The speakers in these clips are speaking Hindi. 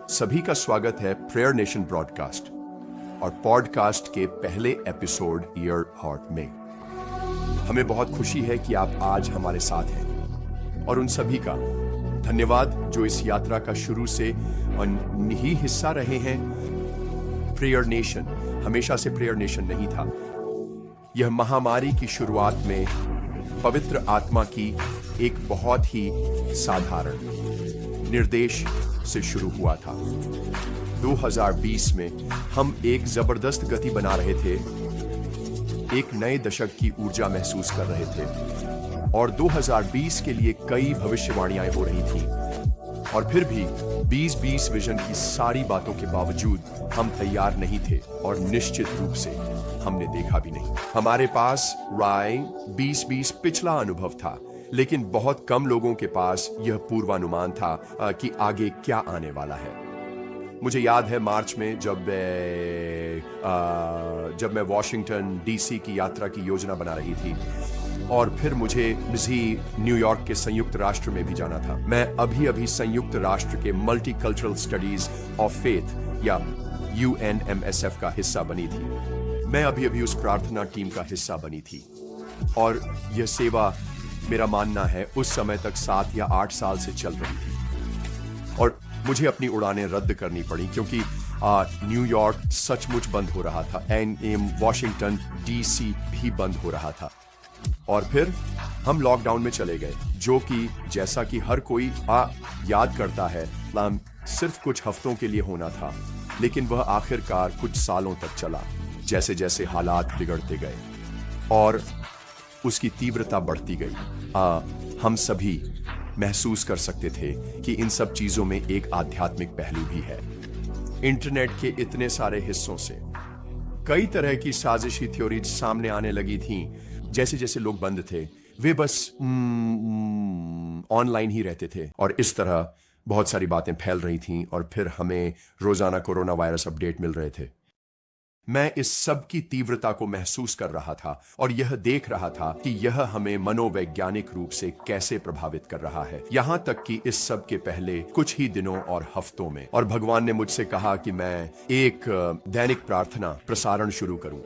सभी का स्वागत है प्रेयर नेशन ब्रॉडकास्ट और पॉडकास्ट के पहले एपिसोड ईयर हॉट में। हमें बहुत खुशी है कि आप आज हमारे साथ हैं और उन सभी का धन्यवाद जो इस यात्रा का शुरू से ही हिस्सा रहे हैं। प्रेयर नेशन हमेशा से प्रेयर नेशन नहीं था। यह महामारी की शुरुआत में पवित्र आत्मा की एक बहुत ही साधारण निर्देश से शुरू हुआ था। 2020 में हम एक जबरदस्त गति बना रहे थे, एक नए दशक की ऊर्जा महसूस कर रहे थे और 2020 के लिए कई भविष्यवाणियां हो रही थीं। और फिर भी 2020 विजन की सारी बातों के बावजूद हम तैयार नहीं थे और निश्चित रूप से हमने देखा भी नहीं। हमारे पास राय 2020 पिछला अनुभव था, लेकिन बहुत कम लोगों के पास यह पूर्वानुमान था कि आगे क्या आने वाला है। मुझे याद है मार्च में जब मैं वॉशिंगटन डीसी की यात्रा की योजना बना रही थी और फिर मुझे न्यूयॉर्क के संयुक्त राष्ट्र में भी जाना था। मैं अभी संयुक्त राष्ट्र के मल्टीकल्चरल स्टडीज ऑफ फेथ या UNMSF का हिस्सा बनी थी। मैं अभी उस प्रार्थना टीम का हिस्सा बनी थी और यह सेवा मेरा मानना है उस समय तक 7 या 8 साल से चल रही थी और मुझे अपनी उड़ानें रद्द करनी पड़ी क्योंकि न्यूयॉर्क सचमुच बंद हो रहा था एंड वॉशिंगटन DC भी बंद हो रहा था। और फिर हम लॉकडाउन में चले गए, जो कि जैसा कि हर कोई याद करता है सिर्फ कुछ हफ्तों के लिए होना था, लेकिन वह आखिरकार कुछ सालों तक चला जैसे जैसे हालात बिगड़ते गए और उसकी तीव्रता बढ़ती गई। हम सभी महसूस कर सकते थे कि इन सब चीजों में एक आध्यात्मिक पहलू भी है। इंटरनेट के इतने सारे हिस्सों से कई तरह की साजिशी थ्योरी सामने आने लगी थीं। जैसे जैसे लोग बंद थे, वे बस ऑनलाइन ही रहते थे और इस तरह बहुत सारी बातें फैल रही थीं और फिर हमें रोजाना कोरोना वायरस अपडेट मिल रहे थे। मैं इस सब की तीव्रता को महसूस कर रहा था और यह देख रहा था कि यह हमें मनोवैज्ञानिक रूप से कैसे प्रभावित कर रहा है, यहां तक कि इस सब के पहले कुछ ही दिनों और हफ्तों में। और भगवान ने मुझसे कहा कि मैं एक दैनिक प्रार्थना प्रसारण शुरू करूं।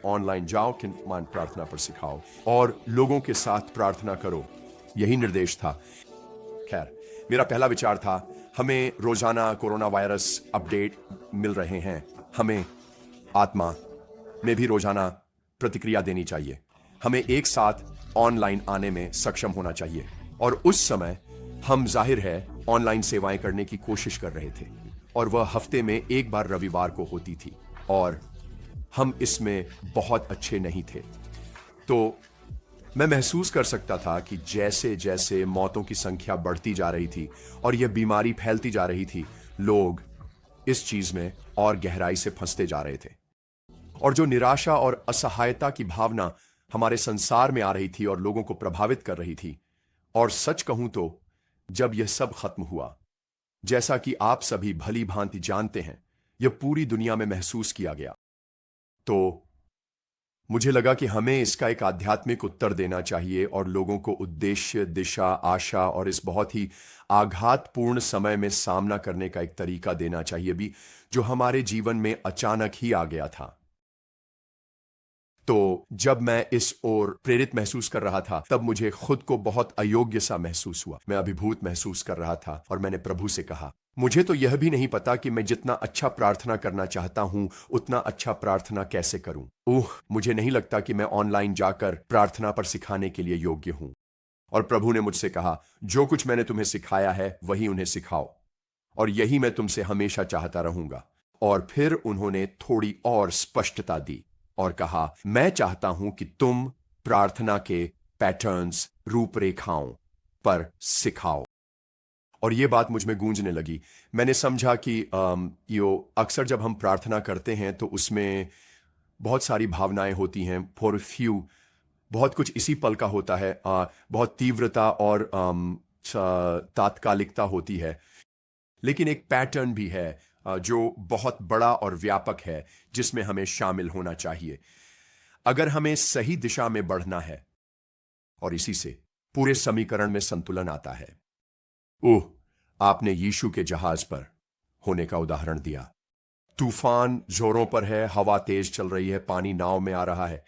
ऑनलाइन जाओ, कीर्तन प्रार्थना पर सिखाओ और लोगों के साथ प्रार्थना करो, यही निर्देश था। खैर, मेरा पहला विचार था, हमें रोजाना कोरोना वायरस अपडेट मिल रहे हैं, हमें आत्मा में भी रोजाना प्रतिक्रिया देनी चाहिए, हमें एक साथ ऑनलाइन आने में सक्षम होना चाहिए। और उस समय हम जाहिर है ऑनलाइन सेवाएं करने की कोशिश कर रहे थे और वह हफ्ते में एक बार रविवार को होती थी और हम इसमें बहुत अच्छे नहीं थे। तो मैं महसूस कर सकता था कि जैसे जैसे मौतों की संख्या बढ़ती जा रही थी और यह बीमारी फैलती जा रही थी, लोग इस चीज में और गहराई से फंसते जा रहे थे और जो निराशा और असहायता की भावना हमारे संसार में आ रही थी और लोगों को प्रभावित कर रही थी। और सच कहूं तो जब यह सब खत्म हुआ, जैसा कि आप सभी भली भांति जानते हैं, यह पूरी दुनिया में महसूस किया गया, तो मुझे लगा कि हमें इसका एक आध्यात्मिक उत्तर देना चाहिए और लोगों को उद्देश्य, दिशा, आशा और इस बहुत ही आघातपूर्ण समय में सामना करने का एक तरीका देना चाहिए भी, जो हमारे जीवन में अचानक ही आ गया था। तो जब मैं इस ओर प्रेरित महसूस कर रहा था, तब मुझे खुद को बहुत अयोग्य सा महसूस हुआ। मैं अभिभूत महसूस कर रहा था और मैंने प्रभु से कहा, मुझे तो यह भी नहीं पता कि मैं जितना अच्छा प्रार्थना करना चाहता हूं उतना अच्छा प्रार्थना कैसे करूं। मुझे नहीं लगता कि मैं ऑनलाइन जाकर प्रार्थना पर सिखाने के लिए योग्य हूं। और प्रभु ने मुझसे कहा, जो कुछ मैंने तुम्हें सिखाया है वही उन्हें सिखाओ और यही मैं तुमसे हमेशा चाहता रहूंगा। और फिर उन्होंने थोड़ी और स्पष्टता दी और कहा, मैं चाहता हूं कि तुम प्रार्थना के पैटर्न्स, रूपरेखाओं पर सिखाओ। और ये बात मुझ में गूंजने लगी। मैंने समझा कि अक्सर जब हम प्रार्थना करते हैं तो उसमें बहुत सारी भावनाएं होती हैं। फॉर फ्यू बहुत कुछ इसी पल का होता है, बहुत तीव्रता और तात्कालिकता होती है, लेकिन एक पैटर्न भी है जो बहुत बड़ा और व्यापक है, जिसमें हमें शामिल होना चाहिए अगर हमें सही दिशा में बढ़ना है। और इसी से पूरे समीकरण में संतुलन आता है। आपने यीशु के जहाज पर होने का उदाहरण दिया। तूफान जोरों पर है, हवा तेज चल रही है, पानी नाव में आ रहा है।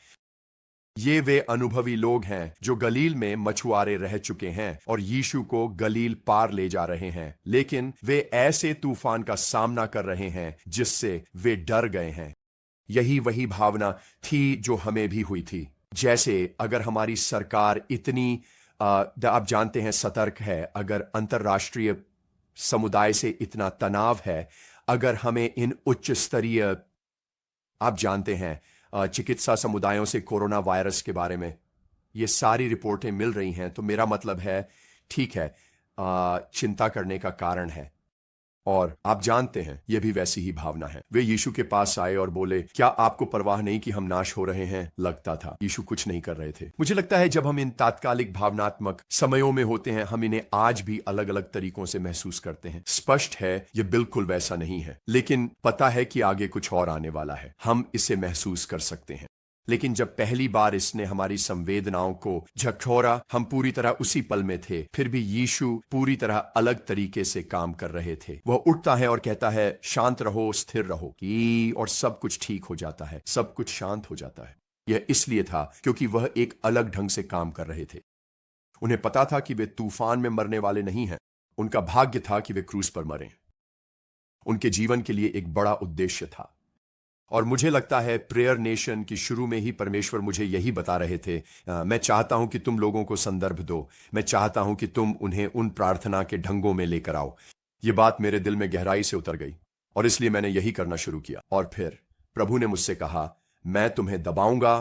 ये वे अनुभवी लोग हैं जो गलील में मछुआरे रह चुके हैं और यीशु को गलील पार ले जा रहे हैं, लेकिन वे ऐसे तूफान का सामना कर रहे हैं जिससे वे डर गए हैं। यही वही भावना थी जो हमें भी हुई थी। जैसे अगर हमारी सरकार इतनी आप जानते हैं सतर्क है, अगर अंतर्राष्ट्रीय समुदाय से इतना तनाव है, अगर हमें इन उच्च स्तरीय आप जानते हैं चिकित्सा समुदायों से कोरोना वायरस के बारे में ये सारी रिपोर्टें मिल रही हैं, तो मेरा मतलब है ठीक है, चिंता करने का कारण है। और आप जानते हैं यह भी वैसी ही भावना है। वे यीशु के पास आए और बोले, क्या आपको परवाह नहीं कि हम नाश हो रहे हैं? लगता था यीशु कुछ नहीं कर रहे थे। मुझे लगता है जब हम इन तात्कालिक भावनात्मक समयों में होते हैं, हम इन्हें आज भी अलग अलग तरीकों से महसूस करते हैं। स्पष्ट है यह बिल्कुल वैसा नहीं है, लेकिन पता है कि आगे कुछ और आने वाला है। हम इसे महसूस कर सकते हैं। लेकिन जब पहली बार इसने हमारी संवेदनाओं को झकझोरा, हम पूरी तरह उसी पल में थे। फिर भी यीशु पूरी तरह अलग तरीके से काम कर रहे थे। वह उठता है और कहता है, शांत रहो, स्थिर रहो, और सब कुछ ठीक हो जाता है, सब कुछ शांत हो जाता है। यह इसलिए था क्योंकि वह एक अलग ढंग से काम कर रहे थे। उन्हें पता था कि वे तूफान में मरने वाले नहीं हैं। उनका भाग्य था कि वे क्रूस पर मरें। उनके जीवन के लिए एक बड़ा उद्देश्य था। और मुझे लगता है प्रेयर नेशन की शुरू में ही परमेश्वर मुझे यही बता रहे थे, मैं चाहता हूं कि तुम लोगों को संदर्भ दो, मैं चाहता हूं कि तुम उन्हें उन प्रार्थना के ढंगों में लेकर आओ। यह बात मेरे दिल में गहराई से उतर गई और इसलिए मैंने यही करना शुरू किया। और फिर प्रभु ने मुझसे कहा, मैं तुम्हें दबाऊंगा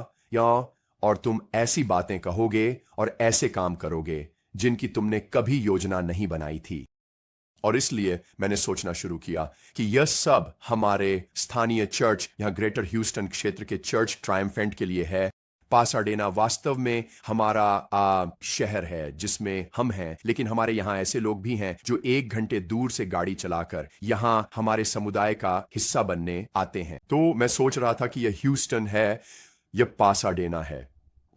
और तुम ऐसी बातें कहोगे और ऐसे काम करोगे जिनकी तुमने कभी योजना नहीं बनाई थी। और इसलिए मैंने सोचना शुरू किया कि यह सब हमारे स्थानीय चर्च, यहां ग्रेटर ह्यूस्टन क्षेत्र के चर्च ट्रायम्फेंट के लिए है। पासाडेना वास्तव में हमारा शहर है जिसमें हम हैं, लेकिन हमारे यहां ऐसे लोग भी हैं जो 1 घंटे दूर से गाड़ी चलाकर यहां हमारे समुदाय का हिस्सा बनने आते हैं। तो मैं सोच रहा था कि यह ह्यूस्टन है, यह पासाडेना है,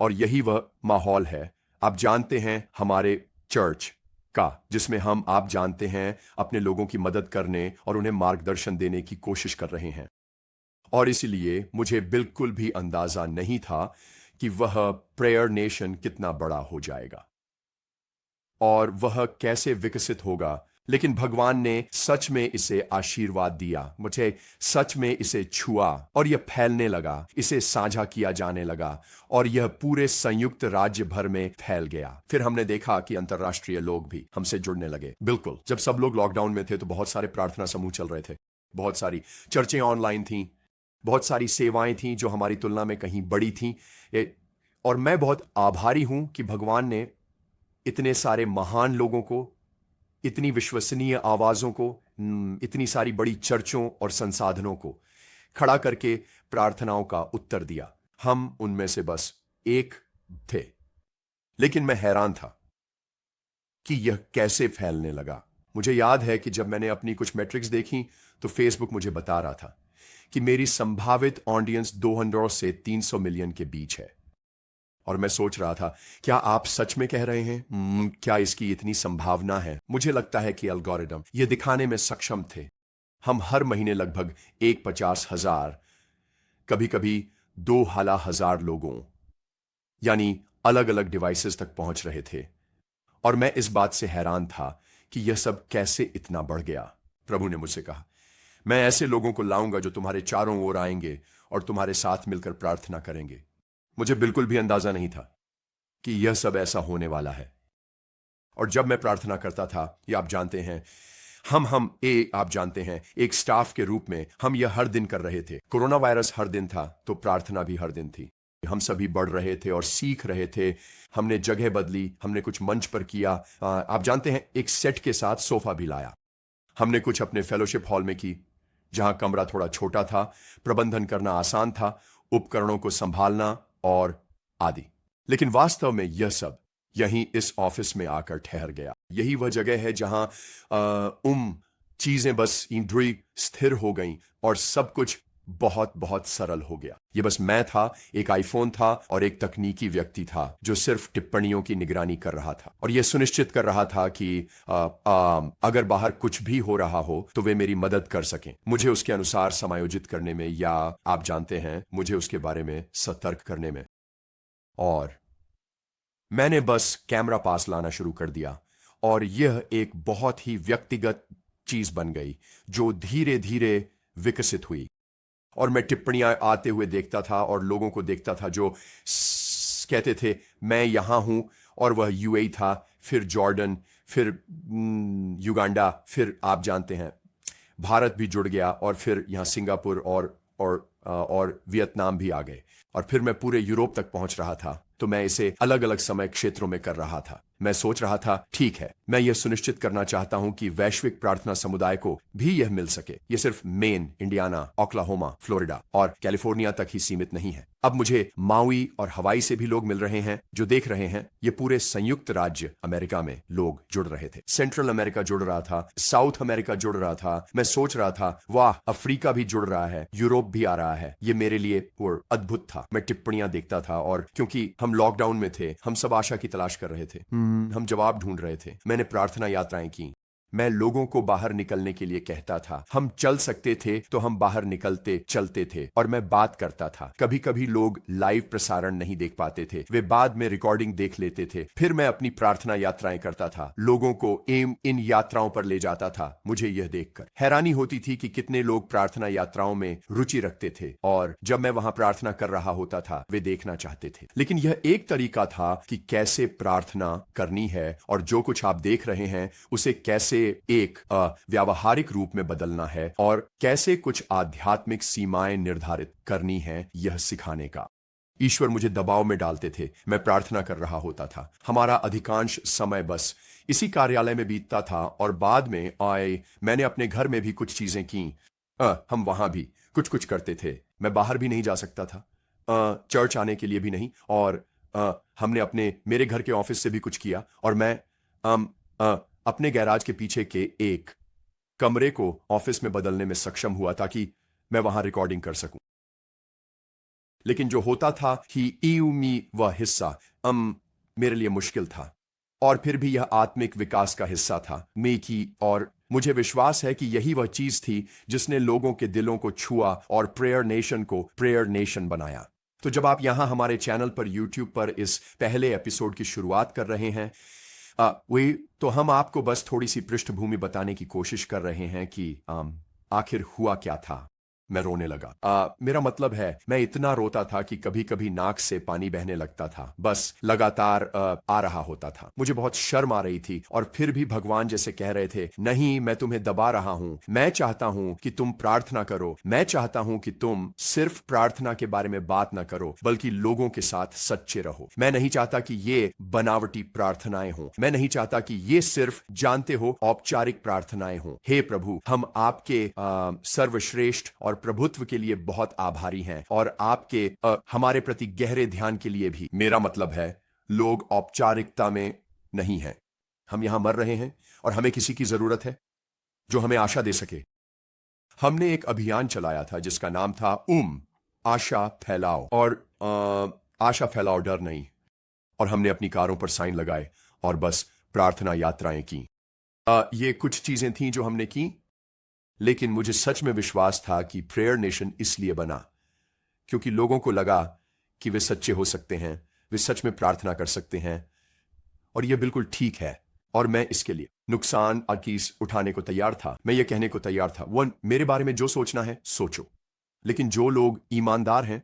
और यही वह माहौल है, आप जानते हैं, हमारे चर्च का, जिसमें हम, आप जानते हैं, अपने लोगों की मदद करने और उन्हें मार्गदर्शन देने की कोशिश कर रहे हैं। और इसलिए मुझे बिल्कुल भी अंदाजा नहीं था कि वह प्रेयर नेशन कितना बड़ा हो जाएगा और वह कैसे विकसित होगा। लेकिन भगवान ने सच में इसे आशीर्वाद दिया, मुझे सच में इसे छुआ और यह फैलने लगा, इसे साझा किया जाने लगा और यह पूरे संयुक्त राज्य भर में फैल गया। फिर हमने देखा कि अंतर्राष्ट्रीय लोग भी हमसे जुड़ने लगे। बिल्कुल, जब सब लोग लॉकडाउन में थे तो बहुत सारे प्रार्थना समूह चल रहे थे, बहुत सारी चर्चें ऑनलाइन थीं, बहुत सारी सेवाएं थीं जो हमारी तुलना में कहीं बड़ी थीं। और मैं बहुत आभारी हूं कि भगवान ने इतने सारे महान लोगों को, इतनी विश्वसनीय आवाजों को, इतनी सारी बड़ी चर्चों और संसाधनों को खड़ा करके प्रार्थनाओं का उत्तर दिया। हम उनमें से बस एक थे। लेकिन मैं हैरान था कि यह कैसे फैलने लगा। मुझे याद है कि जब मैंने अपनी कुछ मैट्रिक्स देखी तो फेसबुक मुझे बता रहा था कि मेरी संभावित ऑडियंस 200 से 300 मिलियन के बीच है। और मैं सोच रहा था, क्या आप सच में कह रहे हैं? क्या इसकी इतनी संभावना है? मुझे लगता है कि एल्गोरिदम ये दिखाने में सक्षम थे। हम हर महीने लगभग 1,50,000, कभी कभी 2,000 लोगों, यानी अलग अलग डिवाइसेस तक पहुंच रहे थे। और मैं इस बात से हैरान था कि यह सब कैसे इतना बढ़ गया। प्रभु ने मुझसे कहा, मैं ऐसे लोगों को लाऊंगा जो तुम्हारे चारों ओर आएंगे और तुम्हारे साथ मिलकर प्रार्थना करेंगे। मुझे बिल्कुल भी अंदाजा नहीं था कि यह सब ऐसा होने वाला है। और जब मैं प्रार्थना करता था, ये आप जानते हैं, आप जानते हैं, एक स्टाफ के रूप में हम यह हर दिन कर रहे थे। कोरोना वायरस हर दिन था तो प्रार्थना भी हर दिन थी। हम सभी बढ़ रहे थे और सीख रहे थे। हमने जगह बदली, हमने कुछ मंच पर किया, आप जानते हैं, एक सेट के साथ सोफा भी लाया। हमने कुछ अपने फेलोशिप हॉल में की, जहां कमरा थोड़ा छोटा था, प्रबंधन करना आसान था, उपकरणों को संभालना और आदि। लेकिन वास्तव में यह सब यहीं इस ऑफिस में आकर ठहर गया। यही वह जगह है जहां चीजें बस ईंधुई स्थिर हो गईं और सब कुछ बहुत बहुत सरल हो गया। ये बस मैं था, एक आईफोन था और एक तकनीकी व्यक्ति था जो सिर्फ टिप्पणियों की निगरानी कर रहा था और यह सुनिश्चित कर रहा था कि अगर बाहर कुछ भी हो रहा हो तो वे मेरी मदद कर सकें, मुझे उसके अनुसार समायोजित करने में, या आप जानते हैं, मुझे उसके बारे में सतर्क करने में। और मैंने बस कैमरा पास लाना शुरू कर दिया और यह एक बहुत ही व्यक्तिगत चीज बन गई जो धीरे धीरे विकसित हुई। और मैं टिप्पणियां आते हुए देखता था और लोगों को देखता था जो कहते थे मैं यहां हूं, और वह यूएई था, फिर जॉर्डन, फिर युगांडा, फिर आप जानते हैं भारत भी जुड़ गया, और फिर यहां सिंगापुर और वियतनाम भी आ गए, और फिर मैं पूरे यूरोप तक पहुंच रहा था। तो मैं इसे अलग अलग समय क्षेत्रों में कर रहा था। मैं सोच रहा था ठीक है, मैं यह सुनिश्चित करना चाहता हूं कि वैश्विक प्रार्थना समुदाय को भी यह मिल सके। यह सिर्फ मेन, इंडियाना, ओक्लाहोमा, फ्लोरिडा और कैलिफोर्निया तक ही सीमित नहीं है। अब मुझे माउई और हवाई से भी लोग मिल रहे हैं जो देख रहे हैं। ये पूरे संयुक्त राज्य अमेरिका में लोग जुड़ रहे थे। सेंट्रल अमेरिका जुड़ रहा था, साउथ अमेरिका जुड़ रहा था। मैं सोच रहा था वाह, अफ्रीका भी जुड़ रहा है, यूरोप भी आ रहा है। ये मेरे लिए अद्भुत था। मैं टिप्पणियां देखता था और क्योंकि हम लॉकडाउन में थे, हम सब आशा की तलाश कर रहे थे, हम जवाब ढूंढ रहे थे। मैंने प्रार्थना यात्राएं की। मैं लोगों को बाहर निकलने के लिए कहता था। हम चल सकते थे तो हम बाहर निकलते चलते थे, और मैं बात करता था। कभी कभी लोग लाइव प्रसारण नहीं देख पाते थे, वे बाद में रिकॉर्डिंग देख लेते थे। फिर मैं अपनी प्रार्थना यात्राएं करता था, लोगों को इन यात्राओं पर ले जाता था। मुझे यह देखकर हैरानी होती थी कि कितने लोग प्रार्थना यात्राओं में रुचि रखते थे, और जब मैं वहां प्रार्थना कर रहा होता था वे देखना चाहते थे। लेकिन यह एक तरीका था कि कैसे प्रार्थना करनी है, और जो कुछ आप देख रहे हैं उसे कैसे एक व्यावहारिक रूप में बदलना है, और कैसे कुछ आध्यात्मिक सीमाएं निर्धारित करनी है, यह सिखाने का। ईश्वर मुझे दबाव में डालते थे। मैं प्रार्थना कर रहा होता था। हमारा अधिकांश समय बस इसी कार्यालय में बीतता था, और बाद में मैंने अपने घर में भी कुछ चीजें की। हम वहां भी कुछ कुछ करते थे। मैं बाहर भी नहीं जा सकता था, चर्च आने के लिए भी नहीं, और हमने मेरे घर के ऑफिस से भी कुछ किया, और मैं अपने गैराज के पीछे के एक कमरे को ऑफिस में बदलने में सक्षम हुआ ताकि मैं वहां रिकॉर्डिंग कर सकूं। लेकिन जो होता था ही वह हिस्सा मेरे लिए मुश्किल था, और फिर भी यह आत्मिक विकास का हिस्सा था की, और मुझे विश्वास है कि यही वह चीज थी जिसने लोगों के दिलों को छुआ और प्रेयर नेशन को प्रेयर नेशन बनाया। तो जब आप यहां हमारे चैनल पर, यूट्यूब पर इस पहले एपिसोड की शुरुआत कर रहे हैं, वही तो हम आपको बस थोड़ी सी पृष्ठभूमि बताने की कोशिश कर रहे हैं कि आखिर हुआ क्या था। मैं रोने लगा। मेरा मतलब है, मैं इतना रोता था कि कभी कभी नाक से पानी बहने लगता था। बस लगातार आ रहा होता था। मुझे बहुत शर्म आ रही थी, और फिर भी भगवान जैसे कह रहे थे, नहीं, मैं तुम्हें दबा रहा हूं। मैं चाहता हूं कि तुम प्रार्थना करो। मैं चाहता हूं कि तुम सिर्फ प्रार्थना के बारे में बात ना करो, बल्कि लोगों के साथ सच्चे रहो। मैं नहीं चाहता कि ये बनावटी प्रार्थनाएं हों। मैं नहीं चाहता कि ये सिर्फ, जानते हो, औपचारिक प्रार्थनाएं हों। हे प्रभु, हम आपके सर्वश्रेष्ठ और प्रभुत्व के लिए बहुत आभारी हैं, और आपके हमारे प्रति गहरे ध्यान के लिए भी। मेरा मतलब है, लोग औपचारिकता में नहीं हैं। हम यहां मर रहे हैं, और हमें किसी की जरूरत है जो हमें आशा दे सके। हमने एक अभियान चलाया था जिसका नाम था आशा फैलाओ, और आशा फैलाओ, डर नहीं। और हमने अपनी कारों पर साइन लगाए और बस प्रार्थना यात्राएं की। ये कुछ चीजें थीं जो हमने की, लेकिन मुझे सच में विश्वास था कि प्रेयर नेशन इसलिए बना क्योंकि लोगों को लगा कि वे सच्चे हो सकते हैं, वे सच में प्रार्थना कर सकते हैं, और यह बिल्कुल ठीक है। और मैं इसके लिए नुकसान की उठाने को तैयार था। मैं यह कहने को तैयार था, वन, मेरे बारे में जो सोचना है सोचो, लेकिन जो लोग ईमानदार हैं,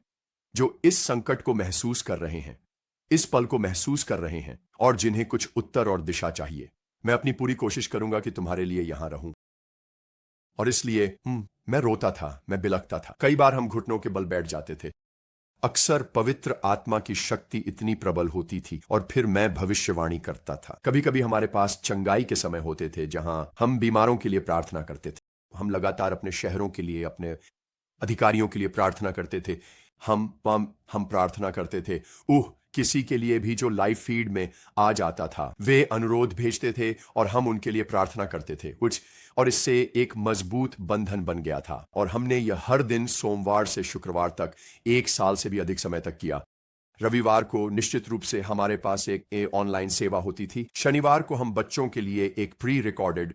जो इस संकट को महसूस कर रहे हैं, इस पल को महसूस कर रहे हैं, और जिन्हें कुछ उत्तर और दिशा चाहिए, मैं अपनी पूरी कोशिश करूंगा कि तुम्हारे लिए यहां रहूं। और इसलिए मैं रोता था, मैं बिलखता था। कई बार हम घुटनों के बल बैठ जाते थे। अक्सर पवित्र आत्मा की शक्ति इतनी प्रबल होती थी, और फिर मैं भविष्यवाणी करता था। कभी कभी हमारे पास चंगाई के समय होते थे जहां हम बीमारों के लिए प्रार्थना करते थे। हम लगातार अपने शहरों के लिए, अपने अधिकारियों के लिए प्रार्थना करते थे। हम प्रार्थना करते थे, किसी के लिए भी जो लाइव फीड में आ जाता था, वे अनुरोध भेजते थे और हम उनके लिए प्रार्थना करते थे कुछ, और इससे एक मजबूत बंधन बन गया था। और हमने यह हर दिन सोमवार से शुक्रवार तक 1 साल से भी अधिक समय तक किया। रविवार को निश्चित रूप से हमारे पास एक ऑनलाइन सेवा होती थी। शनिवार को हम बच्चों के लिए एक प्री रिकॉर्डेड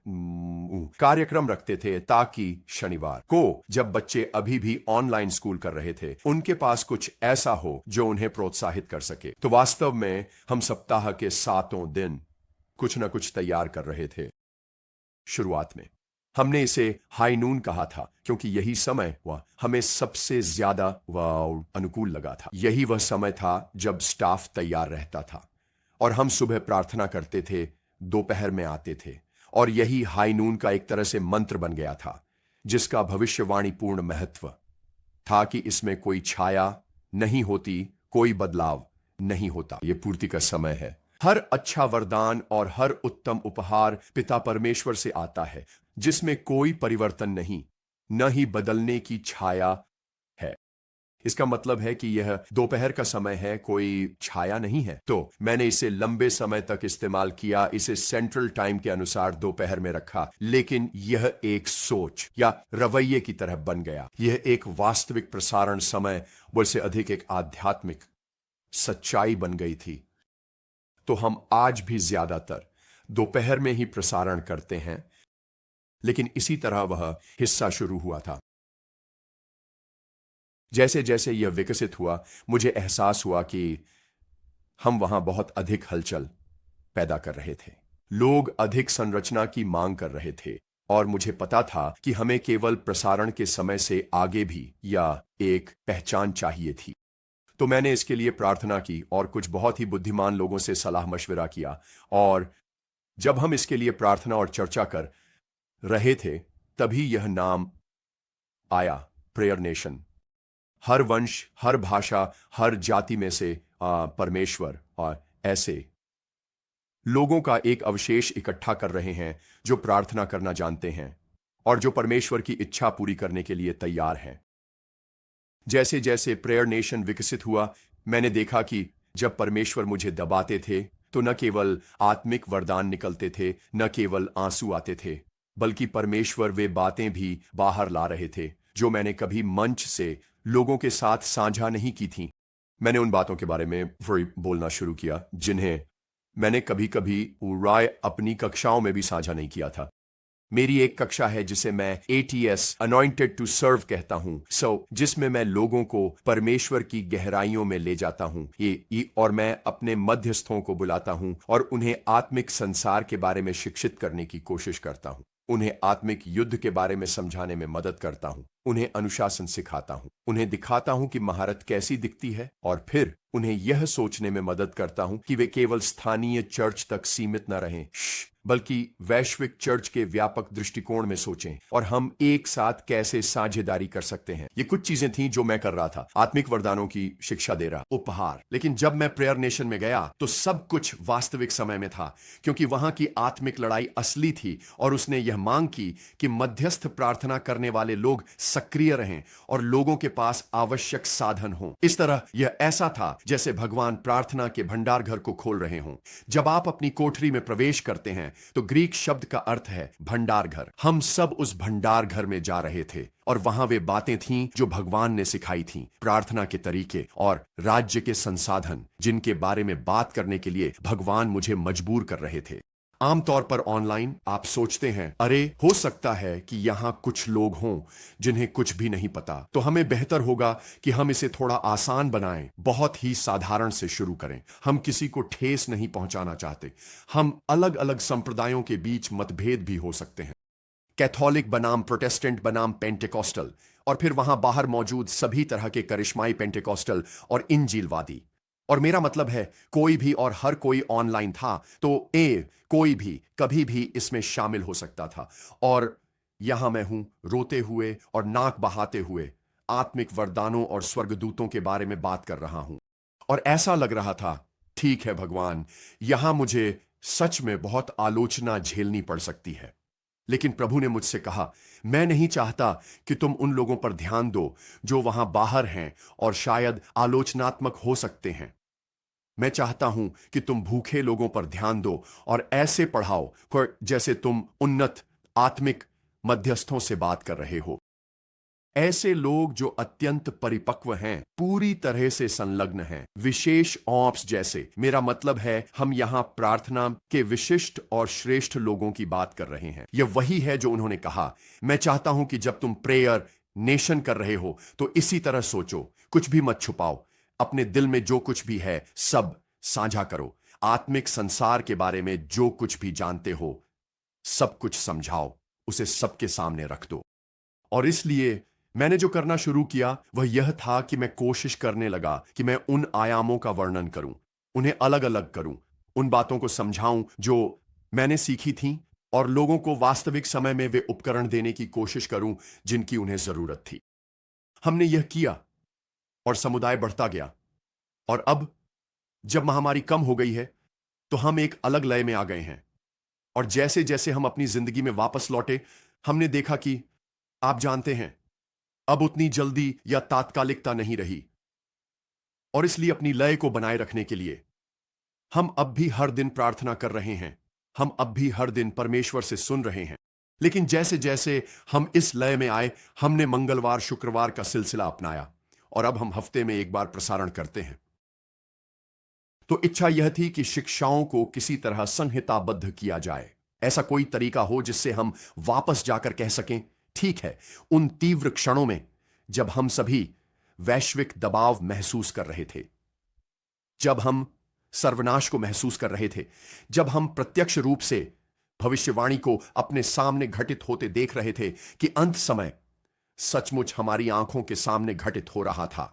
कार्यक्रम रखते थे, ताकि शनिवार को जब बच्चे अभी भी ऑनलाइन स्कूल कर रहे थे, उनके पास कुछ ऐसा हो जो उन्हें प्रोत्साहित कर सके। तो वास्तव में हम सप्ताह के 7 दिन कुछ न कुछ तैयार कर रहे थे। शुरुआत में हमने इसे हाई नून कहा था, क्योंकि यही समय वह हमें सबसे ज्यादा अनुकूल लगा था। यही वह समय था जब स्टाफ तैयार रहता था और हम सुबह प्रार्थना करते थे, दोपहर में आते थे। और यही हाई नून का एक तरह से मंत्र बन गया था, जिसका भविष्यवाणी पूर्ण महत्व था कि इसमें कोई छाया नहीं होती, कोई बदलाव नहीं होता। यह पूर्ति का समय है। हर अच्छा वरदान और हर उत्तम उपहार पिता परमेश्वर से आता है, जिसमें कोई परिवर्तन नहीं, न ही बदलने की छाया है। इसका मतलब है कि यह दोपहर का समय है, कोई छाया नहीं है। तो मैंने इसे लंबे समय तक इस्तेमाल किया, इसे सेंट्रल टाइम के अनुसार दोपहर में रखा, लेकिन यह एक सोच या रवैये की तरह बन गया। यह एक वास्तविक प्रसारण समय से अधिक एक आध्यात्मिक सच्चाई बन गई थी। तो हम आज भी ज्यादातर दोपहर में ही प्रसारण करते हैं, लेकिन इसी तरह वह हिस्सा शुरू हुआ था। जैसे जैसे यह विकसित हुआ, मुझे एहसास हुआ कि हम वहां बहुत अधिक हलचल पैदा कर रहे थे। लोग अधिक संरचना की मांग कर रहे थे, और मुझे पता था कि हमें केवल प्रसारण के समय से आगे भी या एक पहचान चाहिए थी। तो मैंने इसके लिए प्रार्थना की और कुछ बहुत ही बुद्धिमान लोगों से सलाह मशविरा किया। और जब हम इसके लिए प्रार्थना और चर्चा कर रहे थे, तभी यह नाम आया, प्रेयर नेशन। हर वंश, हर भाषा, हर जाति में से परमेश्वर और ऐसे लोगों का एक अवशेष इकट्ठा कर रहे हैं जो प्रार्थना करना जानते हैं और जो परमेश्वर की इच्छा पूरी करने के लिए तैयार हैं। जैसे जैसे प्रेयर नेशन विकसित हुआ, मैंने देखा कि जब परमेश्वर मुझे दबाते थे, तो न केवल आत्मिक वरदान निकलते थे, न केवल आंसू आते थे, बल्कि परमेश्वर वे बातें भी बाहर ला रहे थे जो मैंने कभी मंच से लोगों के साथ साझा नहीं की थी। मैंने उन बातों के बारे में बोलना शुरू किया जिन्हें मैंने कभी कभी अपनी कक्षाओं में भी साझा नहीं किया था। मेरी एक कक्षा है जिसे मैं ATS अनॉइंटेड टू सर्व कहता हूं, जिसमें मैं लोगों को परमेश्वर की गहराइयों में ले जाता हूं और मैं अपने मध्यस्थों को बुलाता हूं और उन्हें आत्मिक संसार के बारे में शिक्षित करने की कोशिश करता हूं, उन्हें आत्मिक युद्ध के बारे में समझाने में मदद करता हूं, उन्हें अनुशासन सिखाता हूं, उन्हें दिखाता हूं कि महारत कैसी दिखती है, और फिर उन्हें यह सोचने में मदद करता हूं कि वे केवल स्थानीय चर्च तक सीमित न रहें, बल्कि वैश्विक चर्च के व्यापक दृष्टिकोण में सोचें और हम एक साथ कैसे साझेदारी कर सकते हैं। ये कुछ चीजें थीं जो मैं कर रहा था, आत्मिक वरदानों की शिक्षा दे रहा, उपहार। लेकिन जब मैं प्रेयर नेशन में गया तो सब कुछ वास्तविक समय में था, क्योंकि वहां की आत्मिक लड़ाई असली थी और उसने यह मांग की कि मध्यस्थ प्रार्थना करने वाले लोग सक्रिय रहें और लोगों के पास आवश्यक साधन हों। इस तरह यह ऐसा था जैसे भगवान प्रार्थना के भंडार घर को खोल रहे हों। जब आप अपनी कोठरी में प्रवेश करते हैं तो ग्रीक शब्द का अर्थ है भंडार घर। हम सब उस भंडार घर में जा रहे थे और वहां वे बातें थीं जो भगवान ने सिखाई थीं, प्रार्थना के तरीके और राज्य के संसाधन जिनके बारे में बात करने के लिए भगवान मुझे मजबूर कर रहे थे। आमतौर पर ऑनलाइन आप सोचते हैं, अरे हो सकता है कि यहां कुछ लोग हों जिन्हें कुछ भी नहीं पता, तो हमें बेहतर होगा कि हम इसे थोड़ा आसान बनाएं, बहुत ही साधारण से शुरू करें। हम किसी को ठेस नहीं पहुंचाना चाहते। हम अलग अलग संप्रदायों के बीच मतभेद भी हो सकते हैं, कैथोलिक बनाम प्रोटेस्टेंट बनाम पेंटेकोस्टल, और फिर वहां बाहर मौजूद सभी तरह के करिश्माई पेंटेकोस्टल और इंजीलवादी। और मेरा मतलब है कोई भी और हर कोई ऑनलाइन था, तो कोई भी कभी भी इसमें शामिल हो सकता था। और यहां मैं हूं रोते हुए और नाक बहाते हुए आत्मिक वरदानों और स्वर्गदूतों के बारे में बात कर रहा हूं, और ऐसा लग रहा था, ठीक है भगवान, यहां मुझे सच में बहुत आलोचना झेलनी पड़ सकती है। लेकिन प्रभु ने मुझसे कहा, मैं नहीं चाहता कि तुम उन लोगों पर ध्यान दो जो वहां बाहर हैं और शायद आलोचनात्मक हो सकते हैं। मैं चाहता हूं कि तुम भूखे लोगों पर ध्यान दो और ऐसे पढ़ाओ जैसे तुम उन्नत आत्मिक मध्यस्थों से बात कर रहे हो। ऐसे लोग जो अत्यंत परिपक्व हैं, पूरी तरह से संलग्न हैं, विशेष ऑप्स जैसे। मेरा मतलब है हम यहां प्रार्थना के विशिष्ट और श्रेष्ठ लोगों की बात कर रहे हैं। यह वही है जो उन्होंने कहा। मैं चाहता हूं कि जब तुम प्रेयर नेशन कर रहे हो तो इसी तरह सोचो, कुछ भी मत छुपाओ, अपने दिल में जो कुछ भी है सब साझा करो। आत्मिक संसार के बारे में जो कुछ भी जानते हो सब कुछ समझाओ, उसे सबके सामने रख दो। और इसलिए मैंने जो करना शुरू किया वह यह था कि मैं कोशिश करने लगा कि मैं उन आयामों का वर्णन करूं, उन्हें अलग अलग करूं, उन बातों को समझाऊं जो मैंने सीखी थीं, और लोगों को वास्तविक समय में वे उपकरण देने की कोशिश करूं जिनकी उन्हें जरूरत थी। हमने यह किया और समुदाय बढ़ता गया। और अब जब महामारी कम हो गई है तो हम एक अलग लय में आ गए हैं। और जैसे जैसे हम अपनी जिंदगी में वापस लौटे, हमने देखा कि आप जानते हैं, अब उतनी जल्दी या तात्कालिकता नहीं रही। और इसलिए अपनी लय को बनाए रखने के लिए हम अब भी हर दिन प्रार्थना कर रहे हैं, हम अब भी हर दिन परमेश्वर से सुन रहे हैं। लेकिन जैसे जैसे हम इस लय में आए, हमने मंगलवार शुक्रवार का सिलसिला अपनाया और अब हम हफ्ते में एक बार प्रसारण करते हैं। तो इच्छा यह थी कि शिक्षाओं को किसी तरह संहिताबद्ध किया जाए, ऐसा कोई तरीका हो जिससे हम वापस जाकर कह सकें, ठीक है, उन तीव्र क्षणों में जब हम सभी वैश्विक दबाव महसूस कर रहे थे, जब हम सर्वनाश को महसूस कर रहे थे, जब हम प्रत्यक्ष रूप से भविष्यवाणी को अपने सामने घटित होते देख रहे थे कि अंत समय सचमुच हमारी आंखों के सामने घटित हो रहा था।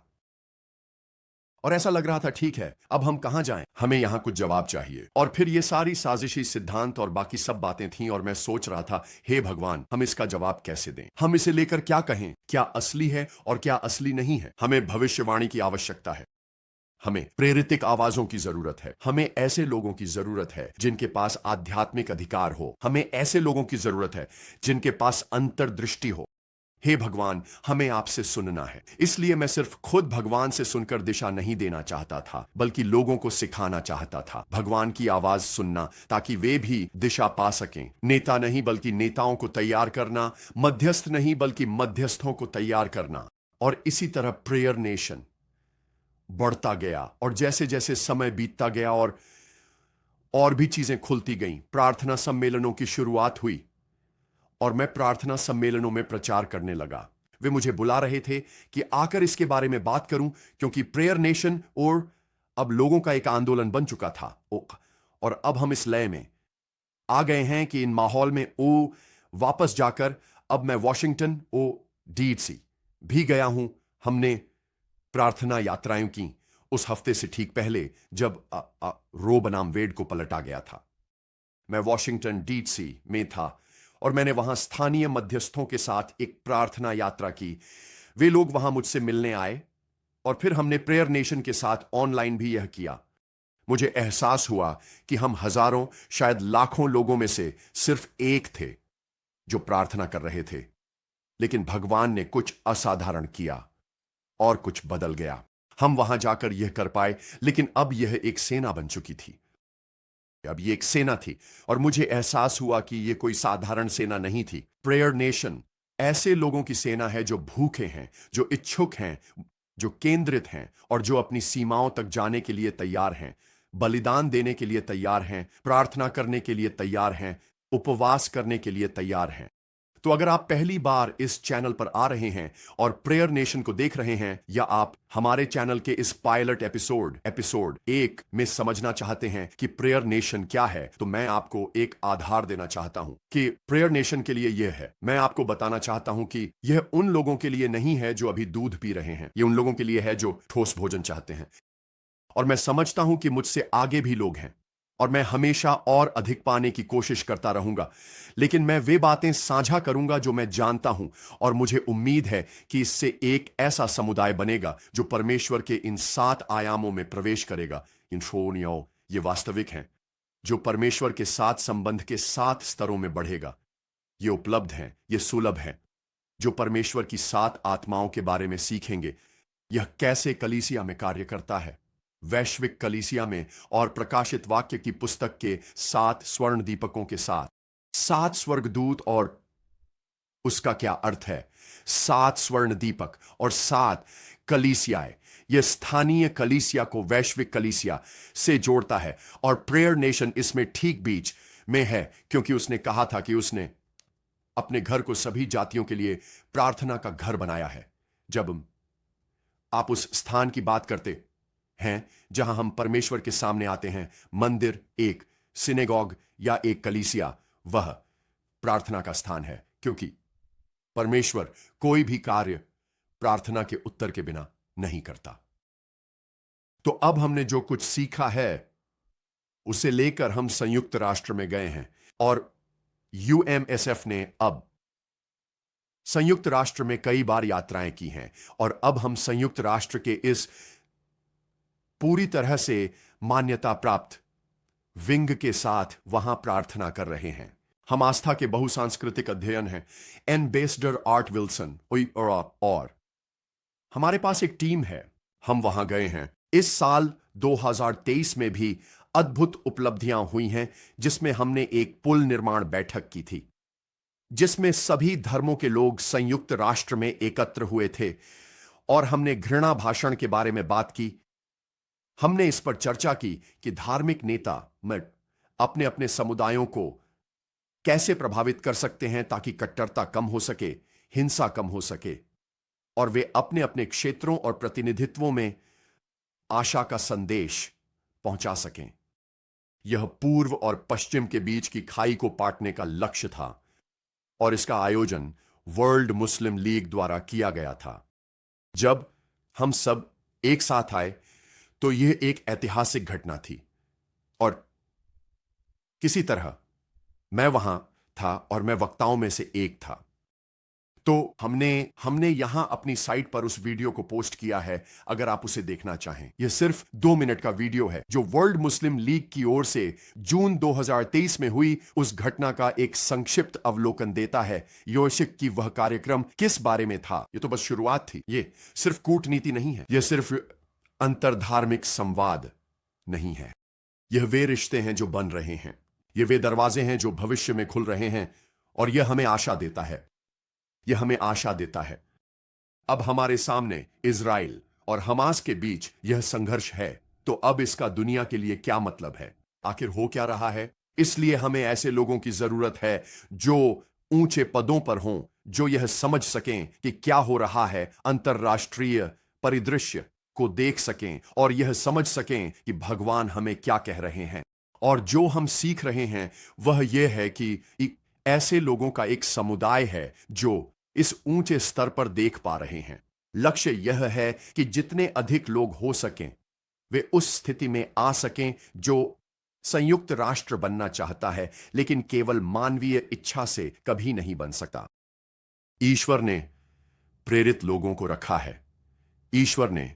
और ऐसा लग रहा था, ठीक है, अब हम कहां जाएं, हमें यहां कुछ जवाब चाहिए। और फिर ये सारी साजिशी सिद्धांत और बाकी सब बातें थीं और मैं सोच रहा था, हे भगवान, हम इसका जवाब कैसे दें, हम इसे लेकर क्या कहें, क्या असली है और क्या असली नहीं है। हमें भविष्यवाणी की आवश्यकता है, हमें प्रेरितिक आवाजों की जरूरत है, हमें ऐसे लोगों की जरूरत है जिनके पास आध्यात्मिक अधिकार हो, हमें ऐसे लोगों की जरूरत है जिनके पास अंतर्दृष्टि हो। हे भगवान, हमें आपसे सुनना है। इसलिए मैं सिर्फ खुद भगवान से सुनकर दिशा नहीं देना चाहता था, बल्कि लोगों को सिखाना चाहता था भगवान की आवाज सुनना, ताकि वे भी दिशा पा सकें। नेता नहीं बल्कि नेताओं को तैयार करना, मध्यस्थ नहीं बल्कि मध्यस्थों को तैयार करना। और इसी तरह प्रेयर नेशन बढ़ता गया और जैसे जैसे समय बीतता गया और भी चीजें खुलती गईं। प्रार्थना सम्मेलनों की शुरुआत हुई और मैं प्रार्थना सम्मेलनों में प्रचार करने लगा। वे मुझे बुला रहे थे कि आकर इसके बारे में बात करूं, क्योंकि प्रेयर नेशन और अब लोगों का एक आंदोलन बन चुका था। और अब हम इस लय में आ गए हैं कि इन माहौल में वापस जाकर अब मैं वॉशिंगटन डीसी भी गया हूं। हमने प्रार्थना यात्राएं की उस हफ्ते से ठीक पहले जब रो बनाम वेड को पलटा गया था। मैं वॉशिंगटन डीसी में था और मैंने वहां स्थानीय मध्यस्थों के साथ एक प्रार्थना यात्रा की। वे लोग वहां मुझसे मिलने आए और फिर हमने प्रेयर नेशन के साथ ऑनलाइन भी यह किया। मुझे एहसास हुआ कि हम हजारों, शायद लाखों लोगों में से सिर्फ एक थे जो प्रार्थना कर रहे थे। लेकिन भगवान ने कुछ असाधारण किया और कुछ बदल गया। हम वहां जाकर यह कर पाए, लेकिन अब यह एक सेना बन चुकी थी। अब ये एक सेना थी और मुझे एहसास हुआ कि यह कोई साधारण सेना नहीं थी। प्रेयर नेशन ऐसे लोगों की सेना है जो भूखे हैं, जो इच्छुक हैं, जो केंद्रित हैं और जो अपनी सीमाओं तक जाने के लिए तैयार हैं, बलिदान देने के लिए तैयार हैं, प्रार्थना करने के लिए तैयार हैं, उपवास करने के लिए तैयार हैं। तो अगर आप पहली बार इस चैनल पर आ रहे हैं और प्रेयर नेशन को देख रहे हैं, या आप हमारे चैनल के इस पायलट एपिसोड 1 में समझना चाहते हैं कि प्रेयर नेशन क्या है, तो मैं आपको एक आधार देना चाहता हूं कि प्रेयर नेशन के लिए यह है। मैं आपको बताना चाहता हूं कि यह उन लोगों के लिए नहीं है जो अभी दूध पी रहे हैं, यह उन लोगों के लिए है जो ठोस भोजन चाहते हैं। और मैं समझता हूं कि मुझसे आगे भी लोग हैं और मैं हमेशा और अधिक पाने की कोशिश करता रहूंगा, लेकिन मैं वे बातें साझा करूंगा जो मैं जानता हूं। और मुझे उम्मीद है कि इससे एक ऐसा समुदाय बनेगा जो परमेश्वर के इन 7 आयामों में प्रवेश करेगा। इन शोनियो ये वास्तविक हैं, जो परमेश्वर के 7 संबंध के 7 स्तरों में बढ़ेगा। ये उपलब्ध हैं, ये सुलभ हैं, जो परमेश्वर की 7 आत्माओं के बारे में सीखेंगे, यह कैसे कलीसिया में कार्य करता है, वैश्विक कलीसिया में और प्रकाशित वाक्य की पुस्तक के 7 स्वर्ण दीपकों के साथ 7 स्वर्गदूत। और उसका क्या अर्थ है? 7 स्वर्ण दीपक और 7 कलीसियाएं, यह स्थानीय कलीसिया को वैश्विक कलीसिया से जोड़ता है। और प्रेयर नेशन इसमें ठीक बीच में है, क्योंकि उसने कहा था कि उसने अपने घर को सभी जातियों के लिए प्रार्थना का घर बनाया है। जब आप उस स्थान की बात करते हैं जहां हम परमेश्वर के सामने आते हैं, मंदिर, एक सिनेगॉग या एक कलीसिया, वह प्रार्थना का स्थान है, क्योंकि परमेश्वर कोई भी कार्य प्रार्थना के उत्तर के बिना नहीं करता। तो अब हमने जो कुछ सीखा है उसे लेकर हम संयुक्त राष्ट्र में गए हैं, और यूएमएसएफ ने अब संयुक्त राष्ट्र में कई बार यात्राएं की हैं, और अब हम संयुक्त राष्ट्र के इस पूरी तरह से मान्यता प्राप्त विंग के साथ वहां प्रार्थना कर रहे हैं। हम आस्था के बहुसांस्कृतिक अध्ययन हैं, एम्बेसडर आर्ट विल्सन और हमारे पास एक टीम है। हम वहां गए हैं। इस साल 2023 में भी अद्भुत उपलब्धियां हुई हैं, जिसमें हमने एक पुल निर्माण बैठक की थी, जिसमें सभी धर्मों के लोग संयुक्त राष्ट्र में एकत्र हुए थे, और हमने घृणा भाषण के बारे में बात की। हमने इस पर चर्चा की कि धार्मिक नेता अपने अपने समुदायों को कैसे प्रभावित कर सकते हैं ताकि कट्टरता कम हो सके, हिंसा कम हो सके, और वे अपने अपने क्षेत्रों और प्रतिनिधित्वों में आशा का संदेश पहुंचा सकें। यह पूर्व और पश्चिम के बीच की खाई को पाटने का लक्ष्य था, और इसका आयोजन वर्ल्ड मुस्लिम लीग द्वारा किया गया था। जब हम सब एक साथ आए तो यह एक ऐतिहासिक घटना थी, और किसी तरह मैं वहां था और मैं वक्ताओं में से एक था। तो हमने यहां अपनी साइट पर उस वीडियो को पोस्ट किया है, अगर आप उसे देखना चाहें। यह सिर्फ 2 मिनट का वीडियो है, जो वर्ल्ड मुस्लिम लीग की ओर से जून 2023 में हुई उस घटना का एक संक्षिप्त अवलोकन देता है। योशिक की वह कार्यक्रम किस बारे में था? यह तो बस शुरुआत थी। यह सिर्फ कूटनीति नहीं है, यह सिर्फ अंतरधार्मिक संवाद नहीं है। यह वे रिश्ते हैं जो बन रहे हैं, ये वे दरवाजे हैं जो भविष्य में खुल रहे हैं, और यह हमें आशा देता है। यह हमें आशा देता है। अब हमारे सामने इजराइल और हमास के बीच यह संघर्ष है, तो अब इसका दुनिया के लिए क्या मतलब है? आखिर हो क्या रहा है? इसलिए हमें ऐसे लोगों की जरूरत है जो ऊंचे पदों पर हों, जो यह समझ सकें कि क्या हो रहा है, अंतरराष्ट्रीय परिदृश्य को देख सकें और यह समझ सकें कि भगवान हमें क्या कह रहे हैं। और जो हम सीख रहे हैं वह यह है कि ऐसे लोगों का एक समुदाय है जो इस ऊंचे स्तर पर देख पा रहे हैं। लक्ष्य यह है कि जितने अधिक लोग हो सकें वे उस स्थिति में आ सकें जो संयुक्त राष्ट्र बनना चाहता है, लेकिन केवल मानवीय इच्छा से कभी नहीं बन सकता। ईश्वर ने प्रेरित लोगों को रखा है। ईश्वर ने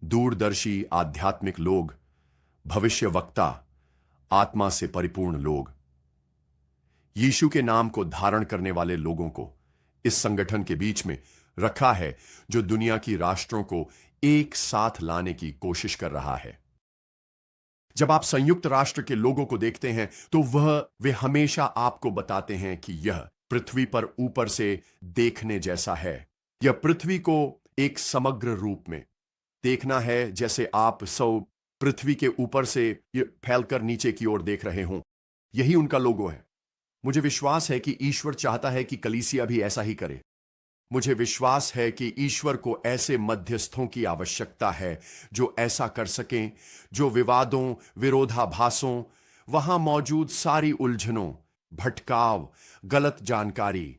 दूरदर्शी आध्यात्मिक लोग, भविष्यवक्ता, आत्मा से परिपूर्ण लोग, यीशु के नाम को धारण करने वाले लोगों को इस संगठन के बीच में रखा है, जो दुनिया की राष्ट्रों को एक साथ लाने की कोशिश कर रहा है। जब आप संयुक्त राष्ट्र के लोगों को देखते हैं तो वे हमेशा आपको बताते हैं कि यह पृथ्वी पर ऊपर से देखने जैसा है। यह पृथ्वी को एक समग्र रूप में देखना है, जैसे आप पृथ्वी के ऊपर से फैलकर नीचे की ओर देख रहे हों। यही उनका लोगो है। मुझे विश्वास है कि ईश्वर चाहता है कि कलीसिया भी ऐसा ही करे। मुझे विश्वास है कि ईश्वर को ऐसे मध्यस्थों की आवश्यकता है जो ऐसा कर सकें, जो विवादों, विरोधाभासों, वहां मौजूद सारी उलझनों, भटकाव, गलत जानकारी,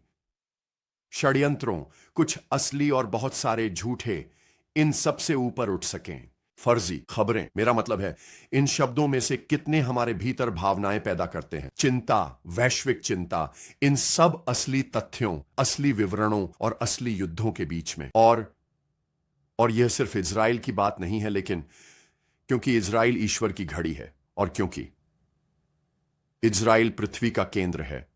षड्यंत्रों, कुछ असली और बहुत सारे झूठे, इन सब से ऊपर उठ सकें। फर्जी खबरें, मेरा मतलब है इन शब्दों में से कितने हमारे भीतर भावनाएं पैदा करते हैं। चिंता, वैश्विक चिंता, इन सब असली तथ्यों, असली विवरणों और असली युद्धों के बीच में। और यह सिर्फ इजराइल की बात नहीं है, लेकिन क्योंकि इजराइल ईश्वर की घड़ी है और क्योंकि इजराइल पृथ्वी का केंद्र है,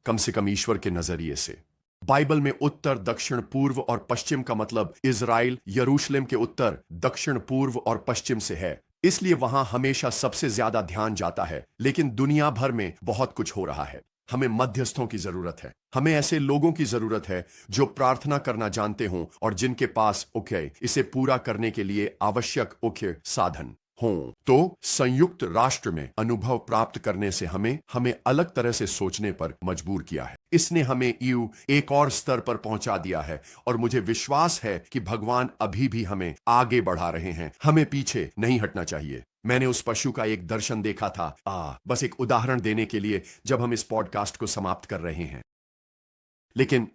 कम से कम ईश्वर के नजरिए से। बाइबल में उत्तर, दक्षिण, पूर्व और पश्चिम का मतलब इज़राइल यरूशलेम के उत्तर, दक्षिण, पूर्व और पश्चिम से है। इसलिए वहां हमेशा सबसे ज्यादा ध्यान जाता है। लेकिन दुनिया भर में बहुत कुछ हो रहा है। हमें मध्यस्थों की जरूरत है। हमें ऐसे लोगों की जरूरत है जो प्रार्थना करना जानते हों और जिनके पास इसे पूरा करने के लिए आवश्यक साधन हों। तो संयुक्त राष्ट्र में अनुभव प्राप्त करने से हमें अलग तरह से सोचने पर मजबूर किया है। इसने हमें एक और स्तर पर पहुंचा दिया है और मुझे विश्वास है कि भगवान अभी भी हमें आगे बढ़ा रहे हैं। हमें पीछे नहीं हटना चाहिए। मैंने उस पशु का एक दर्शन देखा था। बस एक उदाहरण देने के लिए जब हम इस पॉडकास्ट को समाप्त कर रहे हैं। लेकिन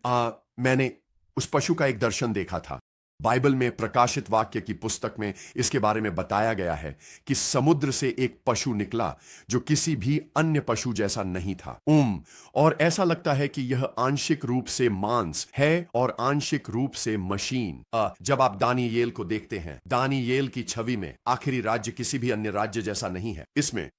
मैंने उस पशु का एक दर्शन देखा था। बाइबल में प्रकाशित वाक्य की पुस्तक में इसके बारे में बताया गया है कि समुद्र से एक पशु निकला जो किसी भी अन्य पशु जैसा नहीं था। और ऐसा लगता है कि यह आंशिक रूप से मांस है और आंशिक रूप से मशीन। जब आप दानियेल को देखते हैं, दानियेल की छवि में आखिरी राज्य किसी भी अन्य राज्य जैसा नहीं है।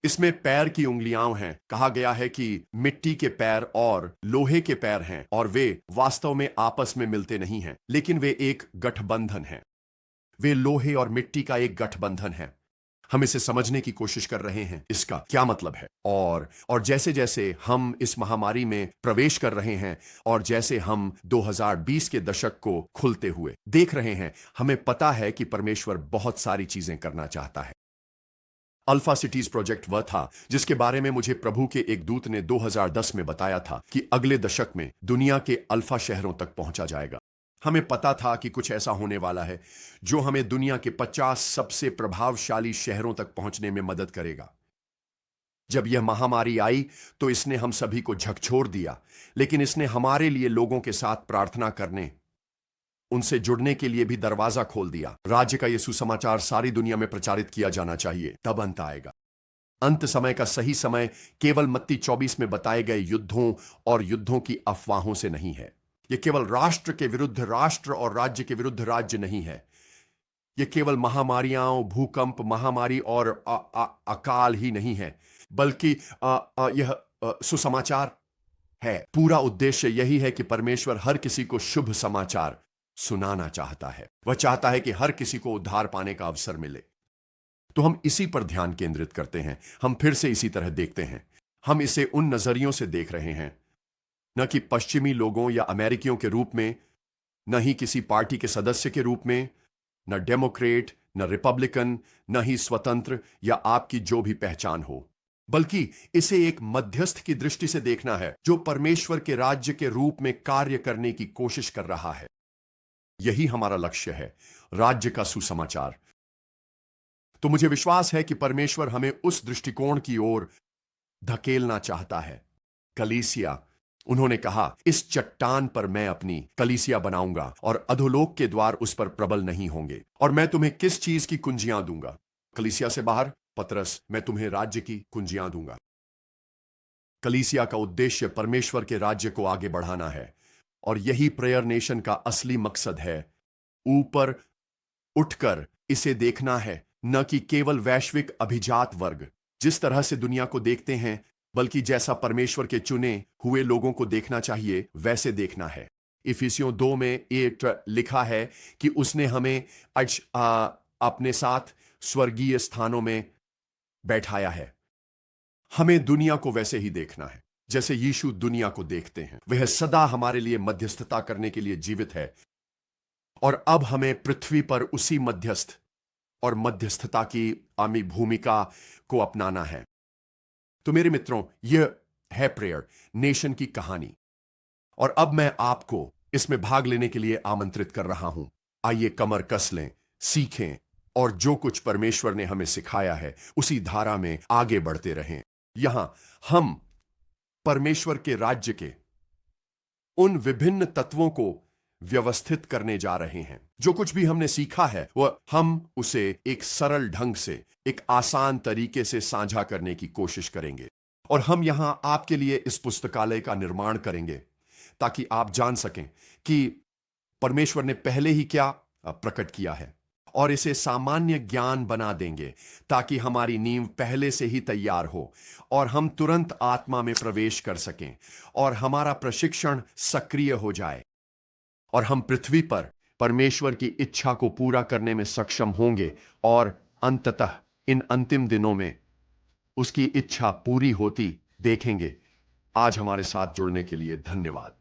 इसमें पैर की उंगलियां हैं। कहा गया है कि मिट्टी के पैर और लोहे के पैर हैं और वे वास्तव में आपस में मिलते नहीं हैं, लेकिन वे एक गठबंधन है। वे लोहे और मिट्टी का एक गठबंधन है। हम इसे समझने की कोशिश कर रहे हैं, इसका क्या मतलब है। और जैसे जैसे हम इस महामारी में प्रवेश कर रहे हैं और जैसे हम 2020 के दशक को खुलते हुए देख रहे हैं, हमें पता है कि परमेश्वर बहुत सारी चीजें करना चाहता है। अल्फा सिटीज प्रोजेक्ट वह था जिसके बारे में मुझे प्रभु के एक दूत ने 2010 में बताया था कि अगले दशक में दुनिया के अल्फा शहरों तक पहुंचा जाएगा। हमें पता था कि कुछ ऐसा होने वाला है जो हमें दुनिया के 50 सबसे प्रभावशाली शहरों तक पहुंचने में मदद करेगा। जब यह महामारी आई तो इसने हम सभी को झकझोर दिया, लेकिन इसने हमारे लिए लोगों के साथ प्रार्थना करने, उनसे जुड़ने के लिए भी दरवाजा खोल दिया। राज्य का यह सुसमाचार सारी दुनिया में प्रचारित किया जाना चाहिए, तब अंत आएगा। अंत समय का सही समय केवल मत्ती 24 में बताए गए युद्धों और युद्धों की अफवाहों से नहीं है। यह केवल राष्ट्र के विरुद्ध राष्ट्र और राज्य के विरुद्ध राज्य नहीं है। यह केवल महामारियां, भूकंप, महामारी और अकाल ही नहीं है, बल्कि यह सुसमाचार है। पूरा उद्देश्य यही है कि परमेश्वर हर किसी को शुभ समाचार सुनाना चाहता है। वह चाहता है कि हर किसी को उद्धार पाने का अवसर मिले। तो हम इसी पर ध्यान केंद्रित करते हैं। हम फिर से इसी तरह देखते हैं। हम इसे उन नजरियों से देख रहे हैं, न कि पश्चिमी लोगों या अमेरिकियों के रूप में, न ही किसी पार्टी के सदस्य के रूप में, न डेमोक्रेट, न रिपब्लिकन, न ही स्वतंत्र या आपकी जो भी पहचान हो, बल्कि इसे एक मध्यस्थ की दृष्टि से देखना है जो परमेश्वर के राज्य के रूप में कार्य करने की कोशिश कर रहा है। यही हमारा लक्ष्य है, राज्य का सुसमाचार। तो मुझे विश्वास है कि परमेश्वर हमें उस दृष्टिकोण की ओर धकेलना चाहता है। कलीसिया, उन्होंने कहा, इस चट्टान पर मैं अपनी कलीसिया बनाऊंगा और अधोलोक के द्वार उस पर प्रबल नहीं होंगे। और मैं तुम्हें किस चीज की कुंजियां दूंगा? कलीसिया से बाहर, पतरस, मैं तुम्हें राज्य की कुंजियां दूंगा। कलीसिया का उद्देश्य परमेश्वर के राज्य को आगे बढ़ाना है और यही प्रेयर नेशन का असली मकसद है। ऊपर उठकर इसे देखना है, न कि केवल वैश्विक अभिजात वर्ग जिस तरह से दुनिया को देखते हैं, बल्कि जैसा परमेश्वर के चुने हुए लोगों को देखना चाहिए वैसे देखना है। इफिसियों 2 में लिखा है कि उसने हमें अपने साथ स्वर्गीय स्थानों में बैठाया है। हमें दुनिया को वैसे ही देखना है जैसे यीशु दुनिया को देखते हैं। वह सदा हमारे लिए मध्यस्थता करने के लिए जीवित है और अब हमें पृथ्वी पर उसी मध्यस्थ और मध्यस्थता की आमी भूमिका को अपनाना है। तो मेरे मित्रों, यह है प्रेयर नेशन की कहानी और अब मैं आपको इसमें भाग लेने के लिए आमंत्रित कर रहा हूं। आइए कमर कस लें, सीखें और जो कुछ परमेश्वर ने हमें सिखाया है उसी धारा में आगे बढ़ते रहें। यहां हम परमेश्वर के राज्य के उन विभिन्न तत्वों को व्यवस्थित करने जा रहे हैं। जो कुछ भी हमने सीखा है वह हम उसे एक सरल ढंग से, एक आसान तरीके से साझा करने की कोशिश करेंगे और हम यहां आपके लिए इस पुस्तकालय का निर्माण करेंगे ताकि आप जान सकें कि परमेश्वर ने पहले ही क्या प्रकट किया है और इसे सामान्य ज्ञान बना देंगे ताकि हमारी नींव पहले से ही तैयार हो और हम तुरंत आत्मा में प्रवेश कर सकें और हमारा प्रशिक्षण सक्रिय हो जाए और हम पृथ्वी पर परमेश्वर की इच्छा को पूरा करने में सक्षम होंगे और अंततः इन अंतिम दिनों में उसकी इच्छा पूरी होती देखेंगे। आज हमारे साथ जुड़ने के लिए धन्यवाद।